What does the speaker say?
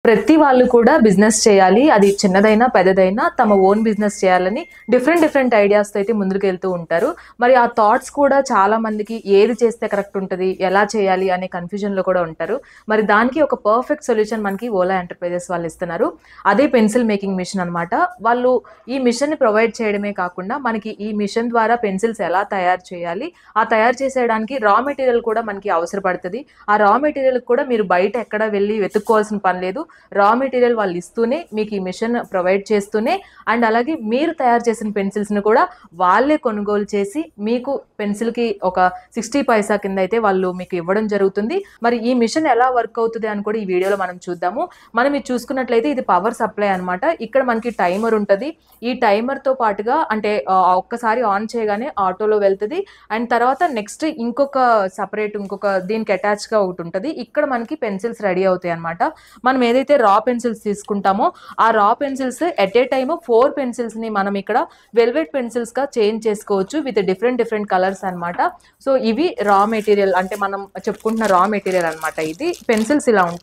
ప్రతి వాళ్ళు కూడా బిజినెస్ చేయాలి. అది చిన్నదైనా, పెద్దదైనా తమ ఓన్ బిజినెస్ చేయాలని డిఫరెంట్ ఐడియాస్‌తో అయితే ముందుకెళ్తూ ఉంటారు. మరి ఆ థాట్స్ కూడా చాలా మందికి ఏది చేస్తే కరెక్ట్ ఉంటది, ఎలా చేయాలి అనే కన్‌ఫ్యూజన్‌లో కూడా ఉంటారు. మరి దానికి ఒక పర్ఫెక్ట్ సొల్యూషన్ మనకి ఓలా ఎంటర్‌ప్రైజెస్ వాళ్ళు ఇస్తున్నారు. అదే పెన్సిల్ మేకింగ్ మిషన్ అన్నమాట. వాళ్ళు ఈ మిషన్‌ని ప్రొవైడ్ చేయడమే కాకుండా మనకి ఈ మిషన్ ద్వారా పెన్సిల్స్ ఎలా తయారు చేయాలి, ఆ తయారు చేసేయడానికి రా మెటీరియల్ కూడా మనకి అవసరపడతది. ఆ రా మెటీరియల్‌కి కూడా మీరు బయట ఎక్కడ వెళ్లి వెతుక్కోవాల్సిన పని లేదు. రా మెటీరియల్ వాళ్ళు ఇస్తూనే మీకు ఈ మిషన్ ప్రొవైడ్ చేస్తూనే అండ్ అలాగే మీరు తయారు చేసిన పెన్సిల్స్‌ని కూడా వాళ్ళే కొనుగోలు చేసి మీకు పెన్సిల్‌కి ఒక 60 పైసా కింద అయితే వాళ్ళు మీకు ఇవ్వడం జరుగుతుంది. మరి ఈ మిషన్ ఎలా వర్క్ అవుతది అని కూడా ఈ వీడియోలో మనం చూద్దాము. మనం ఇది చూసుకున్నట్లయితే ఇది పవర్ సప్లై అన్నమాట. ఇక్కడ మనకి టైమర్ ఉంటది. ఈ టైమర్‌తో పాటుగా అంటే ఒక్కసారి ఆన్ చేయగానే ఆటోలో వెళ్తది. అండ్ తర్వాత నెక్స్ట్ ఇంకొక దీనికి అటాచ్‌గా ఒకటుంటది. ఇక్కడ మనకి పెన్సిల్స్ రెడీ అవుతాయన్నమాట. మనం ఏదైతే రా పెన్సిల్స్ తీసుకుంటామో ఆ రా పెన్సిల్స్ ఎట్ ఏ టైమ్ 4 పెన్సిల్స్‌ని మనం ఇక్కడ వెల్వెట్ పెన్సిల్స్‌గా చేంజ్ చేసుకోవచ్చు విత్ డిఫరెంట్ కలర్స్ అన్నమాట. సో ఇవి రా మెటీరియల్ అంటే మనం చెప్పుకుంటున్న రా మెటీరియల్ అన్నమాట ఇది. పెన్సిల్స్ ఇలా ఉంటాయి.